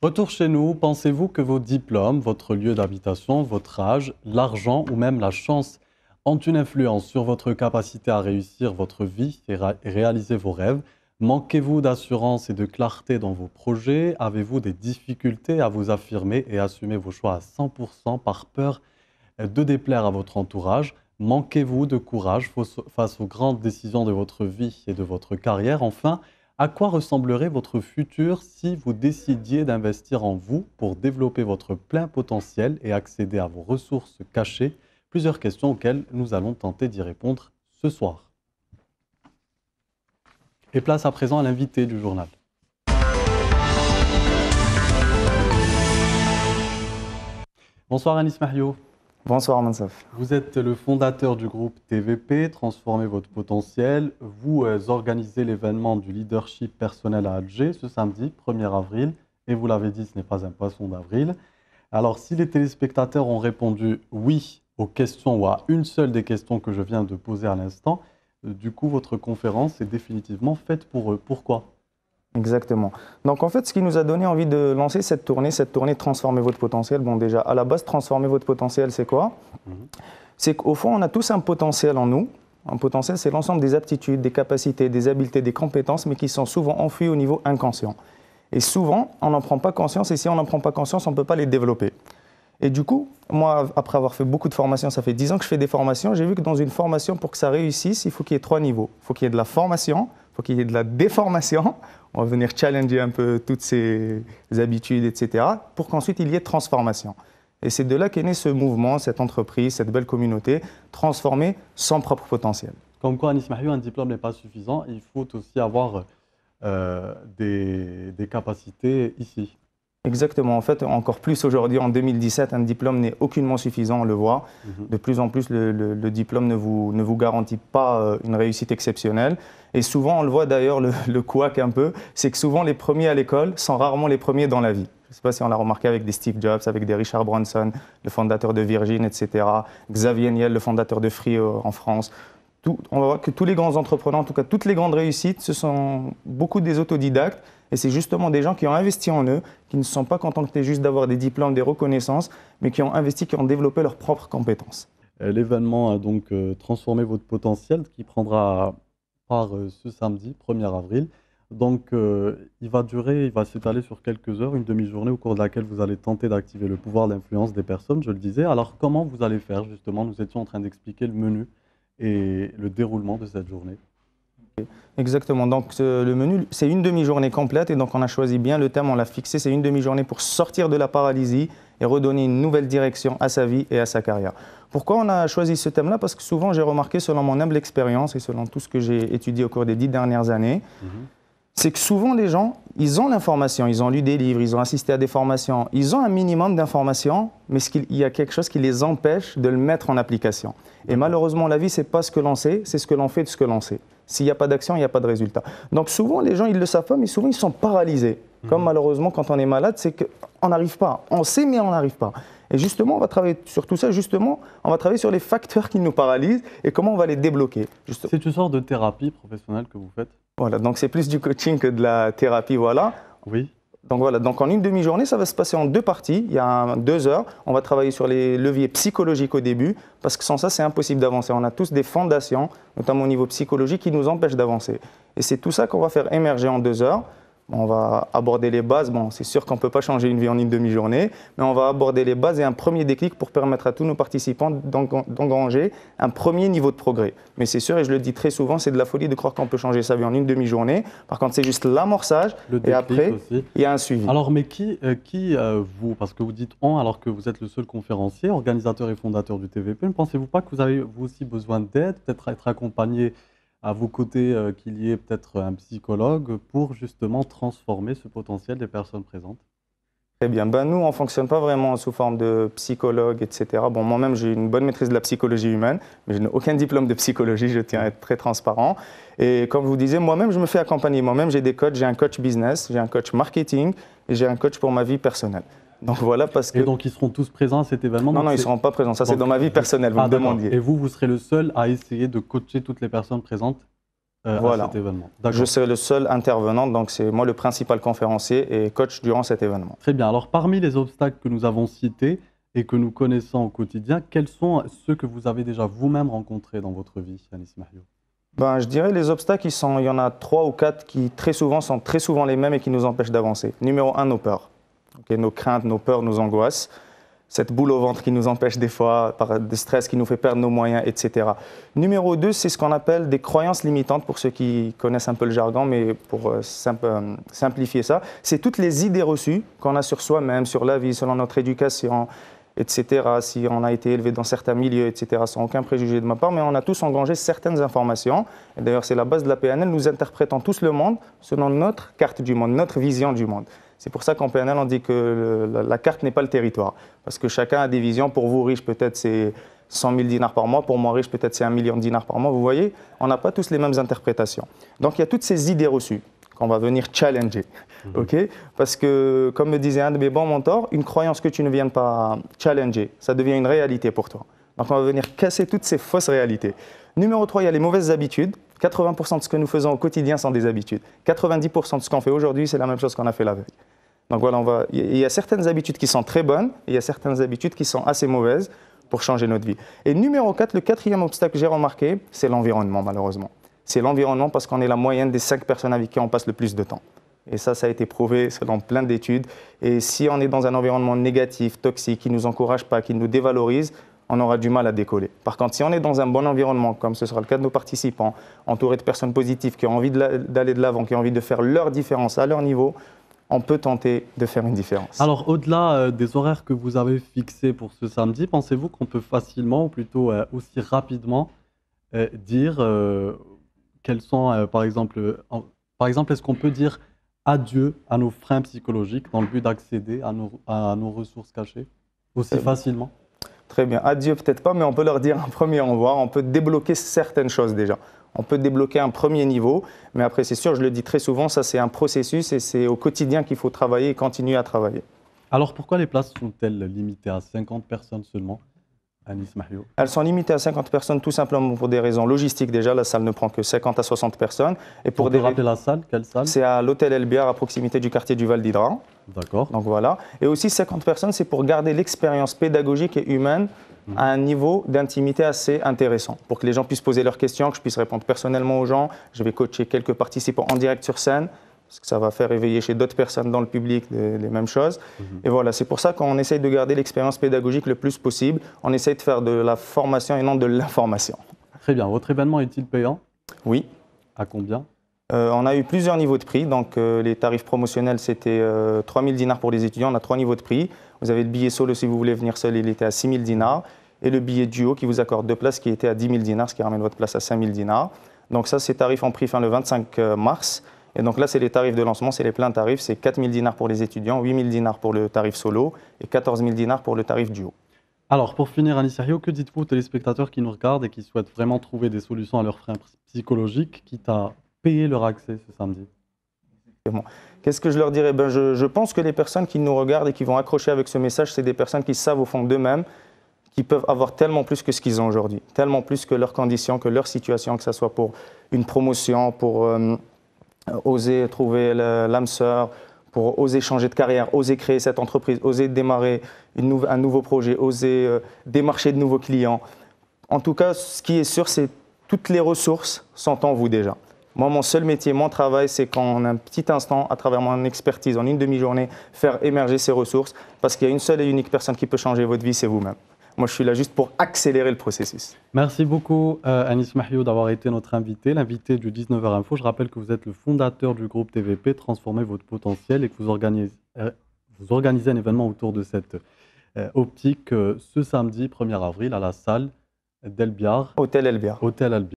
Retour chez nous, pensez-vous que vos diplômes, votre lieu d'habitation, votre âge, l'argent ou même la chance ont une influence sur votre capacité à réussir votre vie et réaliser vos rêves? Manquez-vous d'assurance et de clarté dans vos projets? Avez-vous des difficultés à vous affirmer et assumer vos choix à 100% par peur de déplaire à votre entourage? Manquez-vous de courage face aux grandes décisions de votre vie et de votre carrière? Enfin, à quoi ressemblerait votre futur si vous décidiez d'investir en vous pour développer votre plein potentiel et accéder à vos ressources cachées? Plusieurs questions auxquelles nous allons tenter d'y répondre ce soir. Et place à présent à l'invité du journal. Bonsoir Anis Mario. Bonsoir Mansaf. Vous êtes le fondateur du groupe TVP, Transformez votre potentiel. Vous organisez l'événement du leadership personnel à Alger ce samedi 1er avril. Et vous l'avez dit, ce n'est pas un poisson d'avril. Alors, si les téléspectateurs ont répondu oui aux questions ou à une seule des questions que je viens de poser à l'instant, du coup, votre conférence est définitivement faite pour eux. Pourquoi ? Exactement. Donc en fait, ce qui nous a donné envie de lancer cette tournée Transformez votre potentiel, bon déjà, à la base, Transformez votre potentiel, c'est quoi? C'est qu'au fond, on a tous un potentiel en nous. Un potentiel, c'est l'ensemble des aptitudes, des capacités, des habiletés, des compétences, mais qui sont souvent enfouies au niveau inconscient. Et souvent, on n'en prend pas conscience, et si on n'en prend pas conscience, on ne peut pas les développer. Et du coup, moi, après avoir fait beaucoup de formations, ça fait 10 ans que je fais des formations, j'ai vu que dans une formation, pour que ça réussisse, il faut qu'il y ait 3 niveaux. Il faut qu'il y ait de la formation, il faut qu'il y ait de la déformation, on va venir challenger un peu toutes ces habitudes, etc., pour qu'ensuite il y ait transformation. Et c'est de là qu'est né ce mouvement, cette entreprise, cette belle communauté, transformer son propre potentiel. Comme quoi, Anis Mahiou, un diplôme n'est pas suffisant, il faut aussi avoir des capacités ici. Exactement. En fait, encore plus aujourd'hui, en 2017, un diplôme n'est aucunement suffisant, on le voit. De plus en plus, le diplôme ne vous garantit pas une réussite exceptionnelle. Et souvent, on le voit d'ailleurs, le couac un peu, c'est que souvent les premiers à l'école sont rarement les premiers dans la vie. Je ne sais pas si on l'a remarqué avec des Steve Jobs, avec des Richard Branson, le fondateur de Virgin, etc. Xavier Niel, le fondateur de Free en France. On va voir que tous les grands entrepreneurs, en tout cas toutes les grandes réussites, ce sont beaucoup des autodidactes. Et c'est justement des gens qui ont investi en eux, qui ne se sont pas contentés juste d'avoir des diplômes, des reconnaissances, mais qui ont investi, qui ont développé leurs propres compétences. L'événement a donc transformé votre potentiel qui prendra part ce samedi 1er avril. Donc il va s'étaler sur quelques heures, une demi-journée au cours de laquelle vous allez tenter d'activer le pouvoir d'influence des personnes, je le disais. Alors comment vous allez faire justement? Nous étions en train d'expliquer le menu et le déroulement de cette journée. Exactement, donc le menu, c'est une demi-journée complète et donc on a choisi bien le thème, on l'a fixé, c'est une demi-journée pour sortir de la paralysie et redonner une nouvelle direction à sa vie et à sa carrière. Pourquoi on a choisi ce thème-là? Parce que souvent j'ai remarqué, selon mon humble expérience et selon tout ce que j'ai étudié au cours des 10 dernières années, c'est que souvent les gens, ils ont l'information, ils ont lu des livres, ils ont assisté à des formations, ils ont un minimum d'informations, mais il y a quelque chose qui les empêche de le mettre en application. Et malheureusement, la vie, ce n'est pas ce que l'on sait, c'est ce que l'on fait de ce que l'on sait. S'il n'y a pas d'action, il n'y a pas de résultat. Donc souvent, les gens, ils ne le savent pas, mais souvent, ils sont paralysés. Comme malheureusement, quand on est malade, c'est qu'on n'arrive pas. On sait, mais on n'arrive pas. Et justement, on va travailler sur tout ça. Justement, on va travailler sur les facteurs qui nous paralysent et comment on va les débloquer. C'est une sorte de thérapie professionnelle que vous faites? Voilà, donc c'est plus du coaching que de la thérapie, voilà. Oui. Donc voilà, donc en une demi-journée, ça va se passer en 2 parties. Il y a 2 heures. On va travailler sur les leviers psychologiques au début, parce que sans ça, c'est impossible d'avancer. On a tous des fondations, notamment au niveau psychologique, qui nous empêchent d'avancer. Et c'est tout ça qu'on va faire émerger en 2 heures. On va aborder les bases. Bon, c'est sûr qu'on ne peut pas changer une vie en une demi-journée, mais on va aborder les bases et un premier déclic pour permettre à tous nos participants d'engranger un premier niveau de progrès. Mais c'est sûr, et je le dis très souvent, c'est de la folie de croire qu'on peut changer sa vie en une demi-journée. Par contre, c'est juste l'amorçage et après, aussi. Il y a un suivi. Alors, mais vous, parce que vous dites on, alors que vous êtes le seul conférencier, organisateur et fondateur du TVP, ne pensez-vous pas que vous avez vous aussi besoin d'aide, peut-être être accompagné à vos côtés, qu'il y ait peut-être un psychologue pour justement transformer ce potentiel des personnes présentes? Très bien. Ben, nous, on ne fonctionne pas vraiment sous forme de psychologue, etc. Bon, moi-même, j'ai une bonne maîtrise de la psychologie humaine, mais je n'ai aucun diplôme de psychologie, je tiens à être très transparent. Et comme je vous disais, moi-même, je me fais accompagner. Moi-même, j'ai des coachs, j'ai un coach business, j'ai un coach marketing et j'ai un coach pour ma vie personnelle. Donc voilà, parce que... Et donc, ils seront tous présents à cet événement? Non, non, ils ne seront pas présents. Ça, c'est dans ma vie personnelle, vous me demandiez. Et vous serez le seul à essayer de coacher toutes les personnes présentes? Voilà. à cet événement. Je serai le seul intervenant, donc c'est moi le principal conférencier et coach durant cet événement. Très bien. Alors, parmi les obstacles que nous avons cités et que nous connaissons au quotidien, quels sont ceux que vous avez déjà vous-même rencontrés dans votre vie, Anis Mahio? Ben, je dirais les obstacles, il y en a 3 ou 4 qui sont très souvent les mêmes et qui nous empêchent d'avancer. Numéro 1, nos peurs. Okay, nos craintes, nos peurs, nos angoisses. Cette boule au ventre qui nous empêche des fois, par des stress qui nous fait perdre nos moyens, etc. Numéro 2, c'est ce qu'on appelle des croyances limitantes, pour ceux qui connaissent un peu le jargon, mais pour simplifier ça, c'est toutes les idées reçues qu'on a sur soi-même, sur la vie, selon notre éducation, etc., si on a été élevé dans certains milieux, etc., sans aucun préjugé de ma part, mais on a tous engrangé certaines informations. Et d'ailleurs, c'est la base de la PNL, nous interprétons tous le monde selon notre carte du monde, notre vision du monde. C'est pour ça qu'en PNL, on dit que la carte n'est pas le territoire. Parce que chacun a des visions. Pour vous, riche, peut-être c'est 100 000 dinars par mois. Pour moi, riche, peut-être c'est 1 million de dinars par mois. Vous voyez, on n'a pas tous les mêmes interprétations. Donc, il y a toutes ces idées reçues qu'on va venir challenger. Okay, parce que, comme me disait un de mes bons mentors, une croyance que tu ne viens pas challenger, ça devient une réalité pour toi. Donc, on va venir casser toutes ces fausses réalités. Numéro 3, il y a les mauvaises habitudes. 80% de ce que nous faisons au quotidien sont des habitudes. 90% de ce qu'on fait aujourd'hui, c'est la même chose qu'on a fait la veille. Donc voilà, il y a certaines habitudes qui sont très bonnes et il y a certaines habitudes qui sont assez mauvaises pour changer notre vie. Et numéro 4, le 4e obstacle que j'ai remarqué, c'est l'environnement, malheureusement. C'est l'environnement parce qu'on est la moyenne des 5 personnes avec qui on passe le plus de temps. Et ça a été prouvé selon plein d'études. Et si on est dans un environnement négatif, toxique, qui ne nous encourage pas, qui nous dévalorise, on aura du mal à décoller. Par contre, si on est dans un bon environnement, comme ce sera le cas de nos participants, entourés de personnes positives qui ont envie d'aller de l'avant, qui ont envie de faire leur différence à leur niveau, on peut tenter de faire une différence. Alors, au-delà des horaires que vous avez fixés pour ce samedi, pensez-vous qu'on peut facilement, ou plutôt aussi rapidement, dire quels sont, par exemple, est-ce qu'on peut dire adieu à nos freins psychologiques dans le but d'accéder à nos ressources cachées aussi facilement? Très bien. Adieu, peut-être pas, mais on peut leur dire un premier au revoir. On peut débloquer certaines choses déjà. On peut débloquer un premier niveau, mais après, c'est sûr, je le dis très souvent, ça c'est un processus et c'est au quotidien qu'il faut travailler et continuer à travailler. Alors, pourquoi les places sont-elles limitées à 50 personnes seulement, Anis Mahio? Elles sont limitées à 50 personnes tout simplement pour des raisons logistiques. Déjà, la salle ne prend que 50 à 60 personnes. Et pour On peut rappeler la salle? Quelle salle? C'est à l'hôtel El Biar, à proximité du quartier du Val d'Hydra. D'accord. Donc voilà. Et aussi 50 personnes, c'est pour garder l'expérience pédagogique et humaine à un niveau d'intimité assez intéressant, pour que les gens puissent poser leurs questions, que je puisse répondre personnellement aux gens. Je vais coacher quelques participants en direct sur scène, parce que ça va faire éveiller chez d'autres personnes dans le public les mêmes choses. Et voilà, c'est pour ça qu'on essaye de garder l'expérience pédagogique le plus possible. On essaye de faire de la formation et non de l'information. Très bien. Votre événement est-il payant? Oui. À combien? On a eu plusieurs niveaux de prix. Donc, les tarifs promotionnels, c'était 3 000 dinars pour les étudiants. On a 3 niveaux de prix. Vous avez le billet solo, si vous voulez venir seul, il était à 6 000 dinars. Et le billet duo qui vous accorde 2 places, qui était à 10 000 dinars, ce qui ramène votre place à 5 000 dinars. Donc ça, c'est tarif en prix fin le 25 mars. Et donc là, c'est les tarifs de lancement, c'est les pleins tarifs. C'est 4 000 dinars pour les étudiants, 8 000 dinars pour le tarif solo et 14 000 dinars pour le tarif duo. Alors, pour finir, Anis Mahio, que dites-vous aux téléspectateurs qui nous regardent et qui souhaitent vraiment trouver des solutions à leurs freins psychologiques, quitte à payer leur accès ce samedi? Qu'est-ce que je leur dirais? Je pense que les personnes qui nous regardent et qui vont accrocher avec ce message, c'est des personnes qui savent au fond d'eux-mêmes qu'ils peuvent avoir tellement plus que ce qu'ils ont aujourd'hui, tellement plus que leurs conditions, que leur situation, que ce soit pour une promotion, pour oser trouver l'âme sœur, pour oser changer de carrière, oser créer cette entreprise, oser démarrer un nouveau projet, oser démarcher de nouveaux clients. En tout cas, ce qui est sûr, c'est que toutes les ressources sont en vous déjà. Moi, mon seul métier, mon travail, c'est qu'en un petit instant, à travers mon expertise, en une demi-journée, faire émerger ces ressources, parce qu'il y a une seule et unique personne qui peut changer votre vie, c'est vous-même. Moi, je suis là juste pour accélérer le processus. Merci beaucoup, Anis Mahio, d'avoir été notre invité, l'invité du 19h Info. Je rappelle que vous êtes le fondateur du groupe TVP, Transformez votre potentiel, et que vous organisez un événement autour de cette optique ce samedi 1er avril à la salle d'El Biar. Hôtel El Biar. Hôtel El Biar.